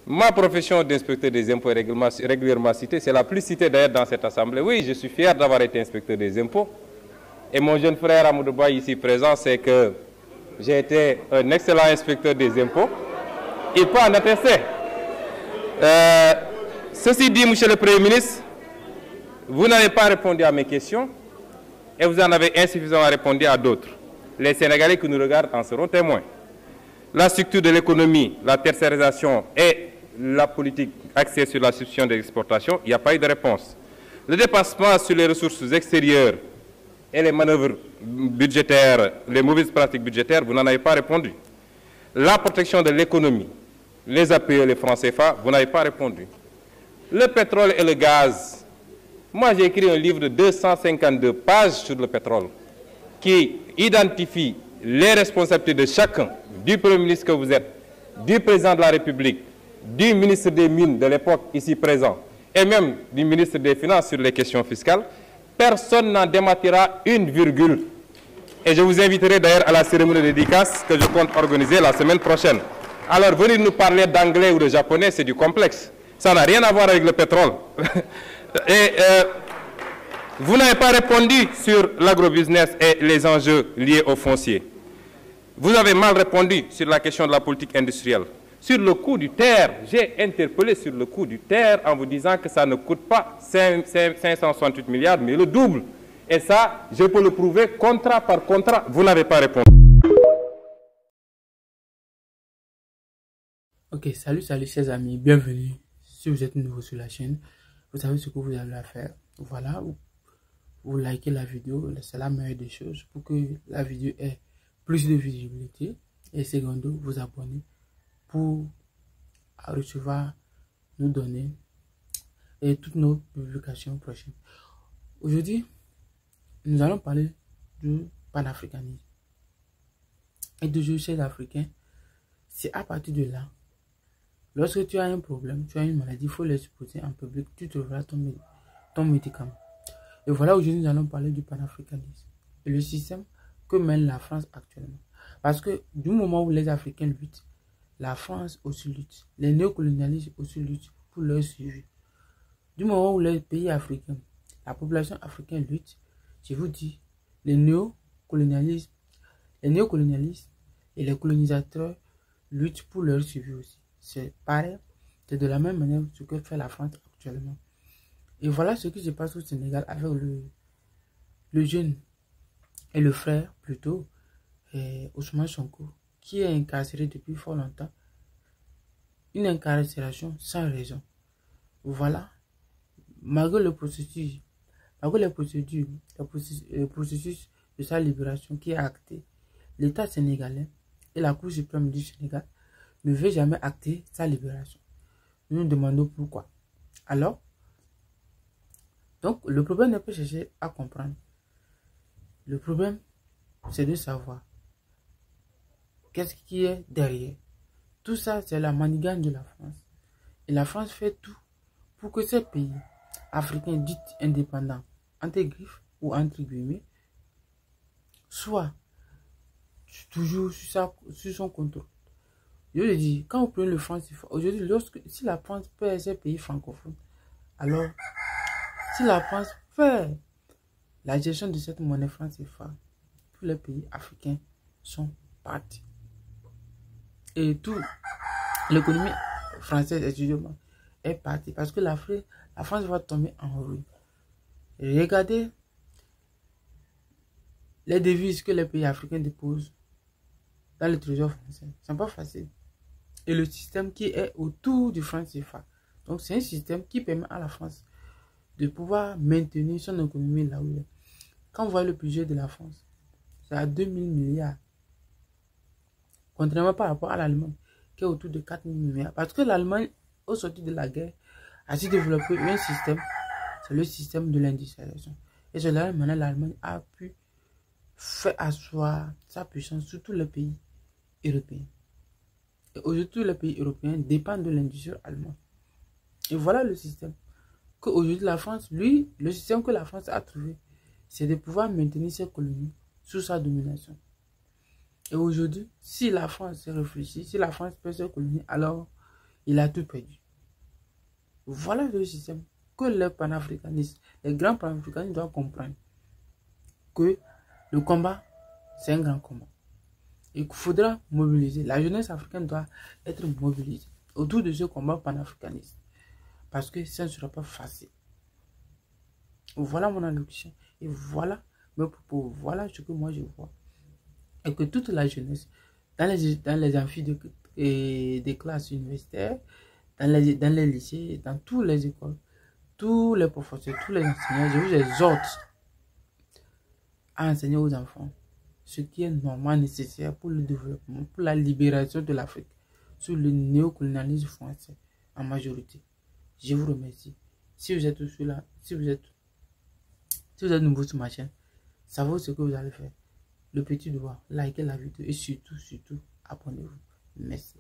Ma profession d'inspecteur des impôts est régulièrement citée. C'est la plus citée d'ailleurs dans cette assemblée. Oui, je suis fier d'avoir été inspecteur des impôts. Et mon jeune frère Amadou Ba, ici présent, c'est que j'ai été un excellent inspecteur des impôts. Il peut en attester. Ceci dit, Monsieur le Premier ministre, vous n'avez pas répondu à mes questions et vous en avez insuffisamment répondu à d'autres. Les Sénégalais qui nous regardent en seront témoins. La structure de l'économie, la tertiarisation et la politique axée sur la substitution de l'exportation, il n'y a pas eu de réponse. Le dépassement sur les ressources extérieures et les manœuvres budgétaires, les mauvaises pratiques budgétaires, vous n'en avez pas répondu. La protection de l'économie, les APE, les francs CFA, vous n'avez pas répondu. Le pétrole et le gaz. Moi, j'ai écrit un livre de 252 pages sur le pétrole qui identifie les responsabilités de chacun, du Premier ministre que vous êtes, du Président de la République, du ministre des Mines de l'époque ici présent, et même du ministre des Finances sur les questions fiscales. Personne n'en démentira une virgule. Et je vous inviterai d'ailleurs à la cérémonie de dédicace que je compte organiser la semaine prochaine. Alors, venir nous parler d'anglais ou de japonais, c'est du complexe. Ça n'a rien à voir avec le pétrole. Et vous n'avez pas répondu sur l'agrobusiness et les enjeux liés au foncier. Vous avez mal répondu sur la question de la politique industrielle. Sur le coût du terre, j'ai interpellé sur le coût du terre en vous disant que ça ne coûte pas 568 milliards, mais le double. Et ça, je peux le prouver contrat par contrat. Vous n'avez pas répondu. Ok, salut chers amis, bienvenue. Si vous êtes nouveau sur la chaîne, vous savez ce que vous avez à faire. Voilà, vous likez la vidéo, c'est la meilleure des choses pour que la vidéo ait plus de visibilité. Et secondo, vous abonnez pour recevoir nos données et toutes nos publications prochaines. Aujourd'hui, nous allons parler du panafricanisme et du jeu africain. C'est à partir de là, lorsque tu as un problème, tu as une maladie, il faut l'exposer en public, tu trouveras ton médicament. Et voilà, aujourd'hui, nous allons parler du panafricanisme et le système que mène la France actuellement. Parce que du moment où les Africains luttent, la France aussi lutte. Les néocolonialistes aussi luttent pour leur suivi. Du moment où les pays africains, la population africaine lutte, je vous dis, les néocolonialistes et les colonisateurs luttent pour leur suivi aussi. C'est pareil, c'est de la même manière ce que fait la France actuellement. Et voilà ce qui se passe au Sénégal avec le jeune et le frère plutôt, Ousmane Sonko, qui est incarcéré depuis fort longtemps. Une incarcération sans raison. Voilà, malgré le processus de sa libération qui est acté, l'État sénégalais et la Cour suprême du Sénégal ne veut jamais acter sa libération. Nous nous demandons pourquoi. Alors, donc le problème n'est pas chercher à comprendre. Le problème, c'est de savoir qu'est-ce qui est derrière. Tout ça, c'est la manigance de la France. Et la France fait tout pour que ces pays africains dits indépendants, entre griffes ou entre guillemets, soient toujours sur son contrôle. Je le dis, quand vous prenez le franc CFA, aujourd'hui, si la France perd ces pays francophones, alors, si la France fait la gestion de cette monnaie franc CFA, tous les pays africains sont partis. Et tout, l'économie française, excusez-moi, est partie parce que la France va tomber en ruine. Regardez les devises que les pays africains déposent dans le trésor français. Ce n'est pas facile. Et le système qui est autour du franc CFA. Donc c'est un système qui permet à la France de pouvoir maintenir son économie là où elle est. Quand vous voyez le budget de la France, c'est à 2000 milliards. Contrairement par rapport à l'Allemagne, qui est autour de 4000 milliards. Parce que l'Allemagne, au sortir de la guerre, a su développer un système, c'est le système de l'industrialisation. Et c'est là maintenant l'Allemagne a pu faire asseoir sa puissance sur tous les pays européens. Et aujourd'hui, tous les pays européens dépendent de l'industrie allemande. Et voilà le système. Qu'aujourd'hui, la France, lui, le système que la France a trouvé, c'est de pouvoir maintenir ses colonies sous sa domination. Et aujourd'hui, si la France réfléchit, si la France perd ses colonies, alors il a tout perdu. Voilà le système que les panafricanistes, les grands panafricanistes doivent comprendre. Que le combat, c'est un grand combat. Il faudra mobiliser. La jeunesse africaine doit être mobilisée autour de ce combat panafricaniste. Parce que ça ne sera pas facile. Voilà mon allocution. Et voilà mes propos. Voilà ce que moi je vois. Et que toute la jeunesse, dans les amphis des classes universitaires, dans les lycées, dans toutes les écoles, tous les professeurs, tous les enseignants, je vous exhorte à enseigner aux enfants ce qui est normalement nécessaire pour le développement, pour la libération de l'Afrique, sur le néocolonialisme français en majorité. Je vous remercie. Si vous êtes là, si vous êtes nouveau sur ma chaîne, savez ce que vous allez faire. Le petit doigt, likez la vidéo et surtout, abonnez-vous. Merci.